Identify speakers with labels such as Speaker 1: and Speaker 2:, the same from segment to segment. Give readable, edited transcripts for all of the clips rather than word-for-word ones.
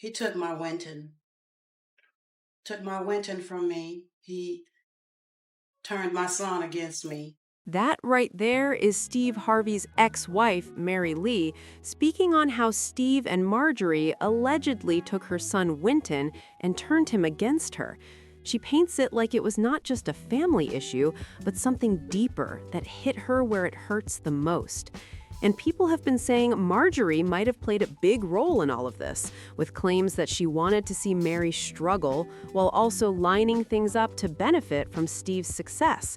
Speaker 1: He took my Winton from me. He turned my son against me.
Speaker 2: That right there is Steve Harvey's ex-wife, Mary Lee, speaking on how Steve and Marjorie allegedly took her son Winton and turned him against her. She paints it like it was not just a family issue, but something deeper that hit her where it hurts the most. And people have been saying Marjorie might have played a big role in all of this, with claims that she wanted to see Mary struggle while also lining things up to benefit from Steve's success.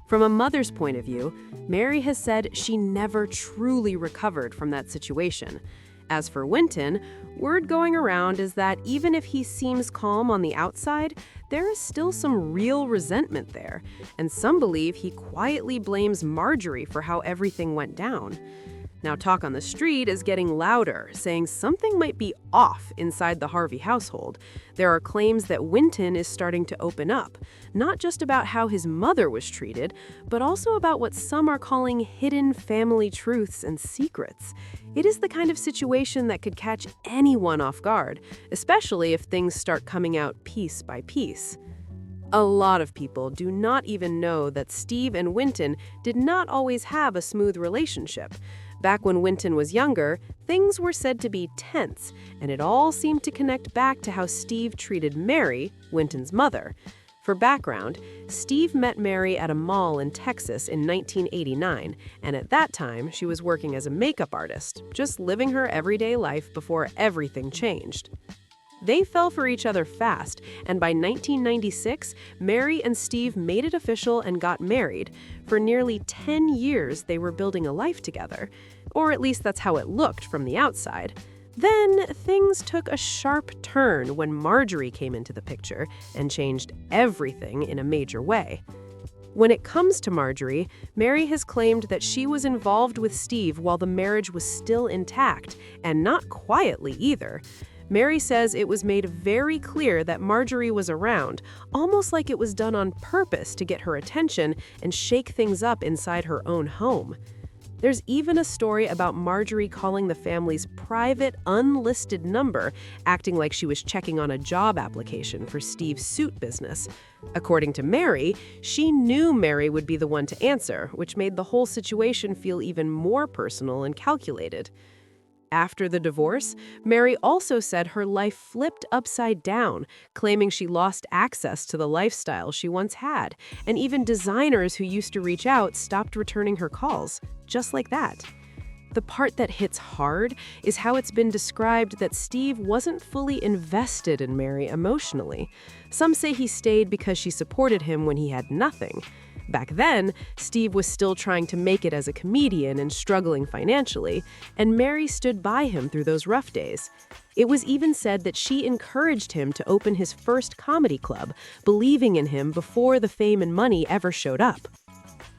Speaker 2: From a mother's point of view, Mary has said she never truly recovered from that situation. As for Winton, word going around is that even if he seems calm on the outside, there is still some real resentment there, and some believe he quietly blames Marjorie for how everything went down. Now, talk on the street is getting louder, saying something might be off inside the Harvey household. There are claims that Winton is starting to open up, not just about how his mother was treated, but also about what some are calling hidden family truths and secrets. It is the kind of situation that could catch anyone off guard, especially if things start coming out piece by piece. A lot of people do not even know that Steve and Winton did not always have a smooth relationship. Back when Winton was younger, things were said to be tense, and it all seemed to connect back to how Steve treated Mary, Winton's mother. For background, Steve met Mary at a mall in Texas in 1989, and at that time, she was working as a makeup artist, just living her everyday life before everything changed. They fell for each other fast, and by 1996, Mary and Steve made it official and got married. For nearly 10 years, they were building a life together. Or at least that's how it looked from the outside. Then, things took a sharp turn when Marjorie came into the picture and changed everything in a major way. When it comes to Marjorie, Mary has claimed that she was involved with Steve while the marriage was still intact, and not quietly either. Mary says it was made very clear that Marjorie was around, almost like it was done on purpose to get her attention and shake things up inside her own home. There's even a story about Marjorie calling the family's private, unlisted number, acting like she was checking on a job application for Steve's suit business. According to Mary, she knew Mary would be the one to answer, which made the whole situation feel even more personal and calculated. After the divorce, Mary also said her life flipped upside down, claiming she lost access to the lifestyle she once had, and even designers who used to reach out stopped returning her calls, just like that. The part that hits hard is how it's been described that Steve wasn't fully invested in Mary emotionally. Some say he stayed because she supported him when he had nothing. Back then, Steve was still trying to make it as a comedian and struggling financially, and Mary stood by him through those rough days. It was even said that she encouraged him to open his first comedy club, believing in him before the fame and money ever showed up.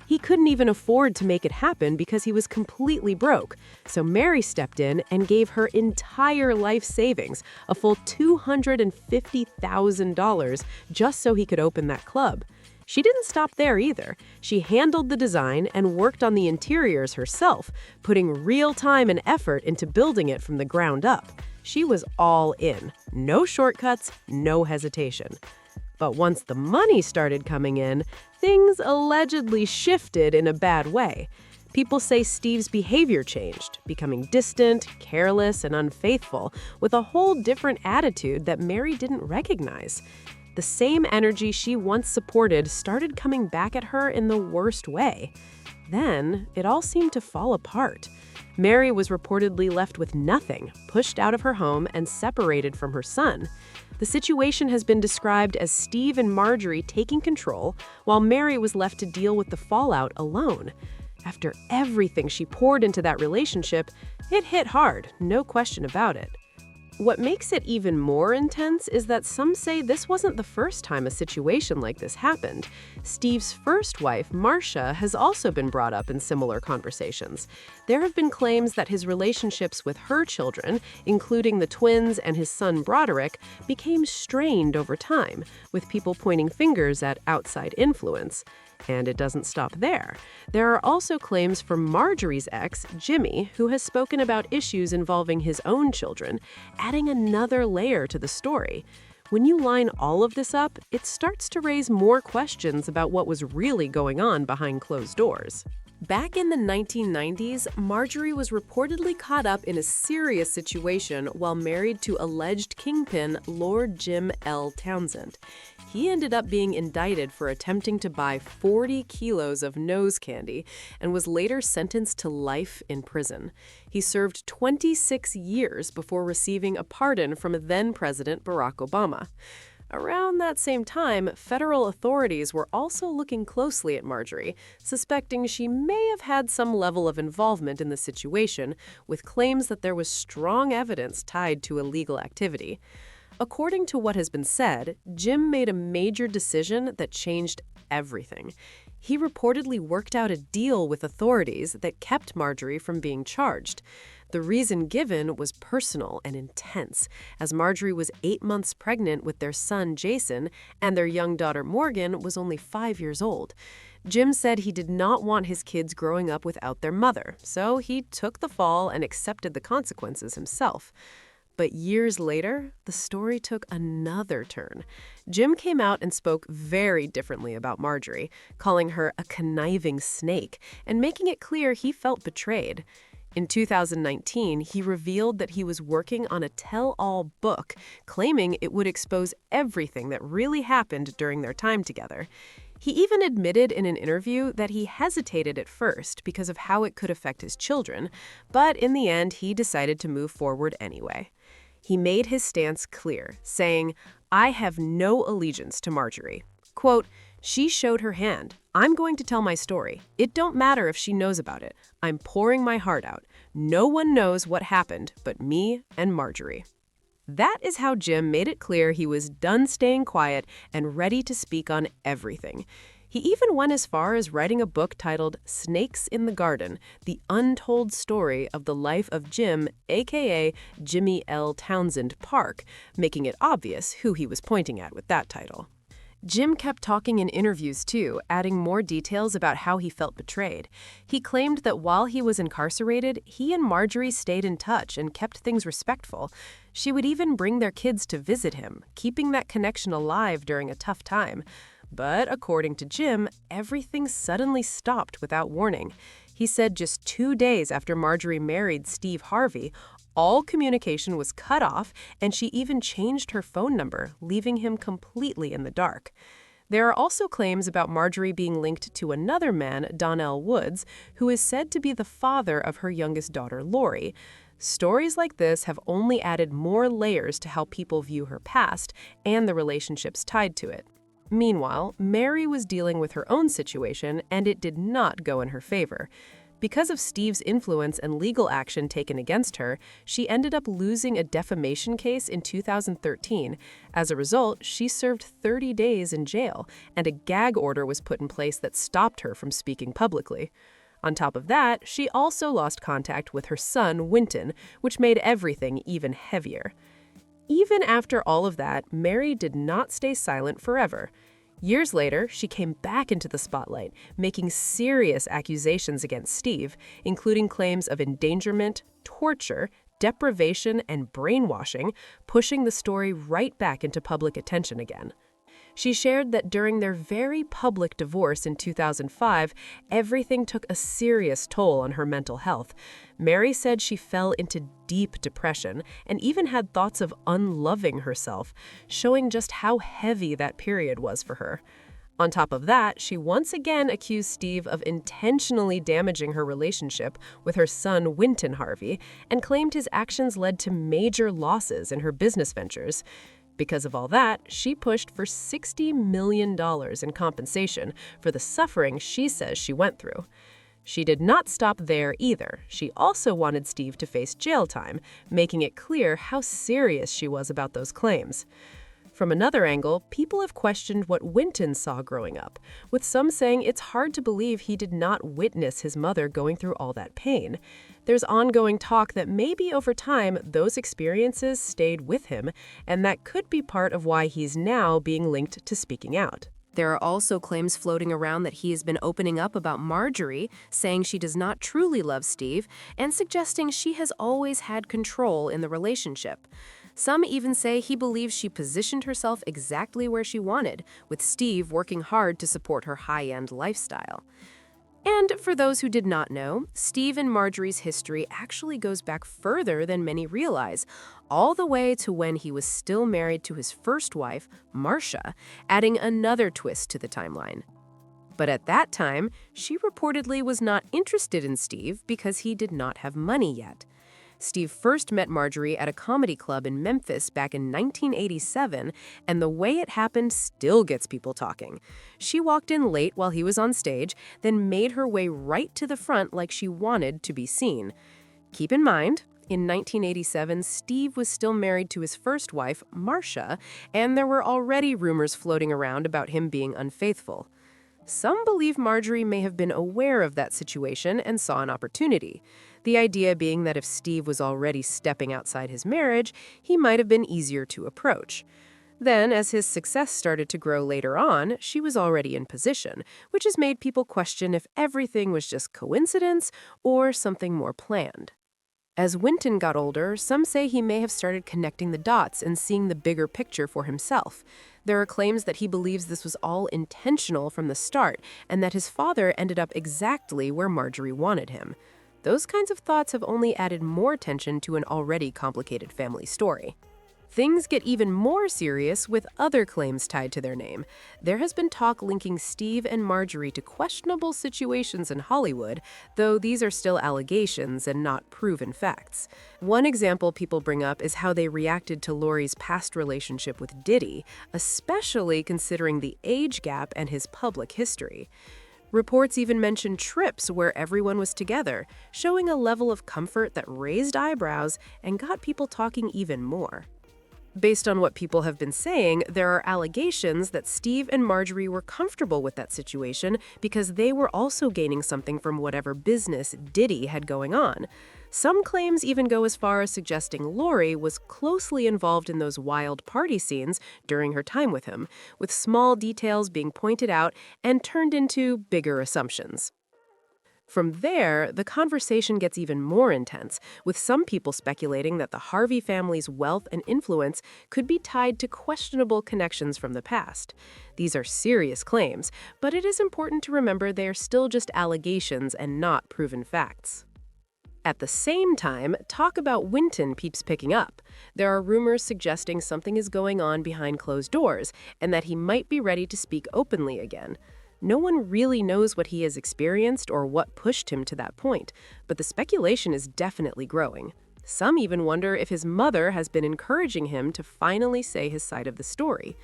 Speaker 2: He couldn't even afford to make it happen because he was completely broke, so Mary stepped in and gave her entire life savings, a full $250,000, just so he could open that club. She didn't stop there either. She handled the design and worked on the interiors herself, putting real time and effort into building it from the ground up. She was all in. No shortcuts, no hesitation. But once the money started coming in, things allegedly shifted in a bad way. People say Steve's behavior changed, becoming distant, careless, and unfaithful, with a whole different attitude that Mary didn't recognize. The same energy she once supported started coming back at her in the worst way. Then, it all seemed to fall apart. Mary was reportedly left with nothing, pushed out of her home, and separated from her son. The situation has been described as Steve and Marjorie taking control, while Mary was left to deal with the fallout alone. After everything she poured into that relationship, it hit hard, no question about it. What makes it even more intense is that some say this wasn't the first time a situation like this happened. Steve's first wife, Marcia, has also been brought up in similar conversations. There have been claims that his relationships with her children, including the twins and his son Broderick, became strained over time, with people pointing fingers at outside influence. And it doesn't stop there. There are also claims from Marjorie's ex, Jimmy, who has spoken about issues involving his own children, adding another layer to the story. When you line all of this up, it starts to raise more questions about what was really going on behind closed doors. Back in the 1990s, Marjorie was reportedly caught up in a serious situation while married to alleged kingpin Lord Jim L. Townsend. He ended up being indicted for attempting to buy 40 kilos of nose candy and was later sentenced to life in prison. He served 26 years before receiving a pardon from then-President Barack Obama. Around that same time, federal authorities were also looking closely at Marjorie, suspecting she may have had some level of involvement in the situation, with claims that there was strong evidence tied to illegal activity. According to what has been said, Jim made a major decision that changed everything. He reportedly worked out a deal with authorities that kept Marjorie from being charged. The reason given was personal and intense, as Marjorie was 8 months pregnant with their son Jason, and their young daughter Morgan was only 5 years old. Jim said he did not want his kids growing up without their mother, so he took the fall and accepted the consequences himself. But years later, the story took another turn. Jim came out and spoke very differently about Marjorie, calling her a conniving snake and making it clear he felt betrayed. In 2019, he revealed that he was working on a tell-all book, claiming it would expose everything that really happened during their time together. He even admitted in an interview that he hesitated at first because of how it could affect his children, but in the end, he decided to move forward anyway. He made his stance clear, saying, "I have no allegiance to Marjorie." Quote, "She showed her hand. I'm going to tell my story. It don't matter if she knows about it. I'm pouring my heart out. No one knows what happened but me and Marjorie." That is how Jim made it clear he was done staying quiet and ready to speak on everything. He even went as far as writing a book titled Snakes in the Garden, the untold story of the life of Jim, aka Jimmy L. Townsend Park, making it obvious who he was pointing at with that title. Jim kept talking in interviews too, adding more details about how he felt betrayed. He claimed that while he was incarcerated, he and Marjorie stayed in touch and kept things respectful. She would even bring their kids to visit him, keeping that connection alive during a tough time. But according to Jim, everything suddenly stopped without warning. He said just 2 days after Marjorie married Steve Harvey, all communication was cut off, and she even changed her phone number, leaving him completely in the dark. There are also claims about Marjorie being linked to another man, Donnell Woods, who is said to be the father of her youngest daughter, Lori. Stories like this have only added more layers to how people view her past and the relationships tied to it. Meanwhile, Mary was dealing with her own situation, and it did not go in her favor. Because of Steve's influence and legal action taken against her, she ended up losing a defamation case in 2013. As a result, she served 30 days in jail, and a gag order was put in place that stopped her from speaking publicly. On top of that, she also lost contact with her son, Winton, which made everything even heavier. Even after all of that, Mary did not stay silent forever. Years later, she came back into the spotlight, making serious accusations against Steve, including claims of endangerment, torture, deprivation, and brainwashing, pushing the story right back into public attention again. She shared that during their very public divorce in 2005, everything took a serious toll on her mental health. Mary said she fell into deep depression and even had thoughts of unloving herself, showing just how heavy that period was for her. On top of that, she once again accused Steve of intentionally damaging her relationship with her son, Winton Harvey, and claimed his actions led to major losses in her business ventures. Because of all that, she pushed for $60 million in compensation for the suffering she says she went through. She did not stop there either. She also wanted Steve to face jail time, making it clear how serious she was about those claims. From another angle, people have questioned what Winton saw growing up, with some saying it's hard to believe he did not witness his mother going through all that pain. There's ongoing talk that maybe over time those experiences stayed with him, and that could be part of why he's now being linked to speaking out. There are also claims floating around that he has been opening up about Marjorie, saying she does not truly love Steve, and suggesting she has always had control in the relationship. Some even say he believes she positioned herself exactly where she wanted, with Steve working hard to support her high-end lifestyle. And for those who did not know, Steve and Marjorie's history actually goes back further than many realize, all the way to when he was still married to his first wife, Marcia, adding another twist to the timeline. But at that time, she reportedly was not interested in Steve because he did not have money yet. Steve first met Marjorie at a comedy club in Memphis back in 1987, and the way it happened still gets people talking. She walked in late while he was on stage, then made her way right to the front like she wanted to be seen. Keep in mind, in 1987, Steve was still married to his first wife, Marcia, and there were already rumors floating around about him being unfaithful. Some believe Marjorie may have been aware of that situation and saw an opportunity. The idea being that if Steve was already stepping outside his marriage, he might have been easier to approach. Then, as his success started to grow later on, she was already in position, which has made people question if everything was just coincidence or something more planned. As Winton got older, some say he may have started connecting the dots and seeing the bigger picture for himself. There are claims that he believes this was all intentional from the start and that his father ended up exactly where Marjorie wanted him. Those kinds of thoughts have only added more tension to an already complicated family story. Things get even more serious with other claims tied to their name. There has been talk linking Steve and Marjorie to questionable situations in Hollywood, though these are still allegations and not proven facts. One example people bring up is how they reacted to Lori's past relationship with Diddy, especially considering the age gap and his public history. Reports even mention trips where everyone was together, showing a level of comfort that raised eyebrows and got people talking even more. Based on what people have been saying, there are allegations that Steve and Marjorie were comfortable with that situation because they were also gaining something from whatever business Diddy had going on. Some claims even go as far as suggesting Lori was closely involved in those wild party scenes during her time with him, with small details being pointed out and turned into bigger assumptions. From there, the conversation gets even more intense, with some people speculating that the Harvey family's wealth and influence could be tied to questionable connections from the past. These are serious claims, but it is important to remember they are still just allegations and not proven facts. At the same time, talk about Winton keeps picking up. There are rumors suggesting something is going on behind closed doors, and that he might be ready to speak openly again. No one really knows what he has experienced or what pushed him to that point, but the speculation is definitely growing. Some even wonder if his mother has been encouraging him to finally say his side of the story.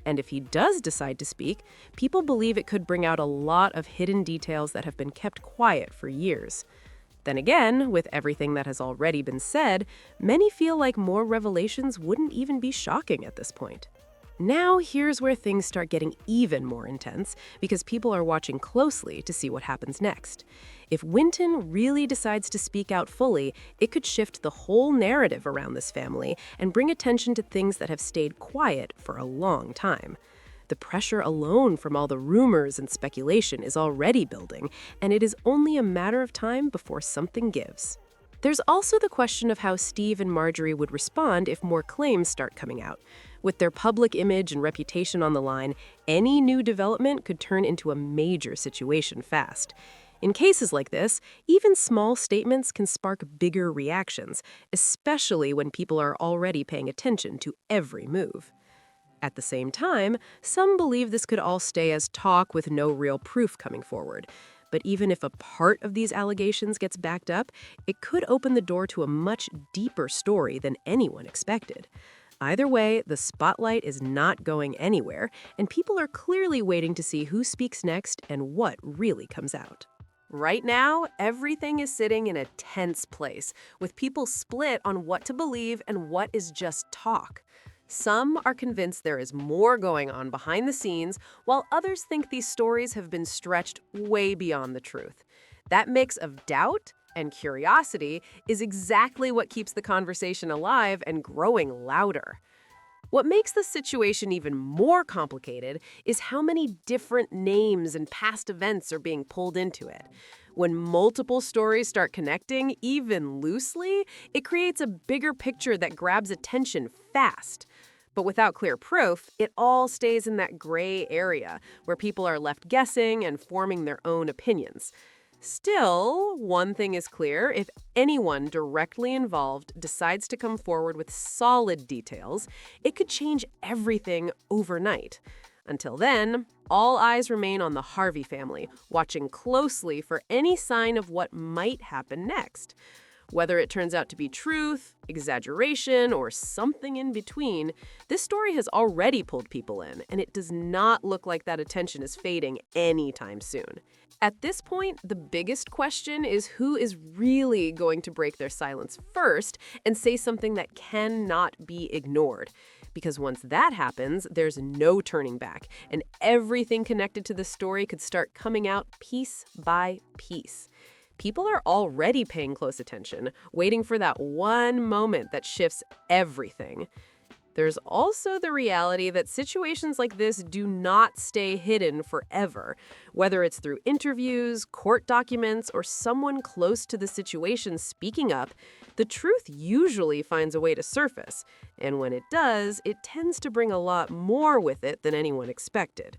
Speaker 2: And if he does decide to speak, people believe it could bring out a lot of hidden details that have been kept quiet for years. Then again, with everything that has already been said, many feel like more revelations wouldn't even be shocking at this point. Now, here's where things start getting even more intense because people are watching closely to see what happens next. If Winton really decides to speak out fully, it could shift the whole narrative around this family and bring attention to things that have stayed quiet for a long time. The pressure alone from all the rumors and speculation is already building, and it is only a matter of time before something gives. There's also the question of how Steve and Marjorie would respond if more claims start coming out. With their public image and reputation on the line, any new development could turn into a major situation fast. In cases like this, even small statements can spark bigger reactions, especially when people are already paying attention to every move. At the same time, some believe this could all stay as talk with no real proof coming forward. But even if a part of these allegations gets backed up, it could open the door to a much deeper story than anyone expected. Either way, the spotlight is not going anywhere, and people are clearly waiting to see who speaks next and what really comes out. Right now, everything is sitting in a tense place, with people split on what to believe and what is just talk. Some are convinced there is more going on behind the scenes, while others think these stories have been stretched way beyond the truth. That mix of doubt and curiosity is exactly what keeps the conversation alive and growing louder. What makes the situation even more complicated is how many different names and past events are being pulled into it. When multiple stories start connecting, even loosely, it creates a bigger picture that grabs attention fast. But without clear proof, it all stays in that gray area where people are left guessing and forming their own opinions. Still, one thing is clear: if anyone directly involved decides to come forward with solid details, it could change everything overnight. Until then, all eyes remain on the Harvey family, watching closely for any sign of what might happen next. Whether it turns out to be truth, exaggeration, or something in between, this story has already pulled people in, and it does not look like that attention is fading anytime soon. At this point, the biggest question is who is really going to break their silence first and say something that cannot be ignored. Because once that happens, there's no turning back, and everything connected to the story could start coming out piece by piece. People are already paying close attention, waiting for that one moment that shifts everything. There's also the reality that situations like this do not stay hidden forever. Whether it's through interviews, court documents, or someone close to the situation speaking up, the truth usually finds a way to surface. And when it does, it tends to bring a lot more with it than anyone expected.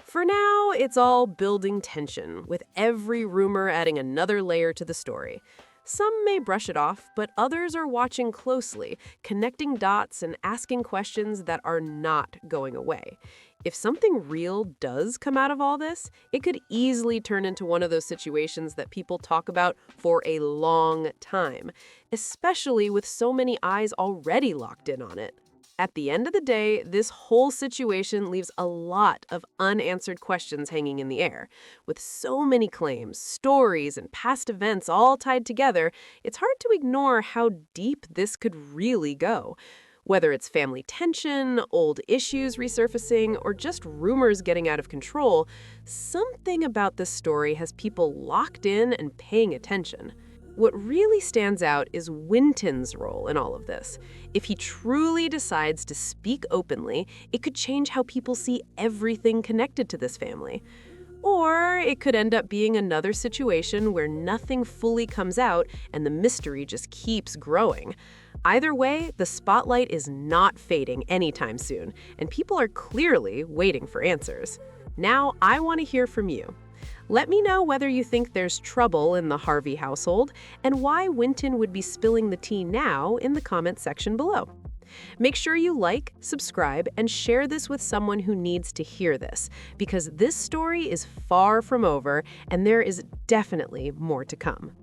Speaker 2: For now, it's all building tension, with every rumor adding another layer to the story. Some may brush it off, but others are watching closely, connecting dots and asking questions that are not going away. If something real does come out of all this, it could easily turn into one of those situations that people talk about for a long time, especially with so many eyes already locked in on it. At the end of the day, this whole situation leaves a lot of unanswered questions hanging in the air. With so many claims, stories, and past events all tied together, it's hard to ignore how deep this could really go. Whether it's family tension, old issues resurfacing, or just rumors getting out of control, something about this story has people locked in and paying attention. What really stands out is Winton's role in all of this. If he truly decides to speak openly, it could change how people see everything connected to this family. Or it could end up being another situation where nothing fully comes out and the mystery just keeps growing. Either way, the spotlight is not fading anytime soon, and people are clearly waiting for answers. Now, I want to hear from you. Let me know whether you think there's trouble in the Harvey household and why Winton would be spilling the tea now in the comments section below. Make sure you like, subscribe, and share this with someone who needs to hear this, because this story is far from over and there is definitely more to come.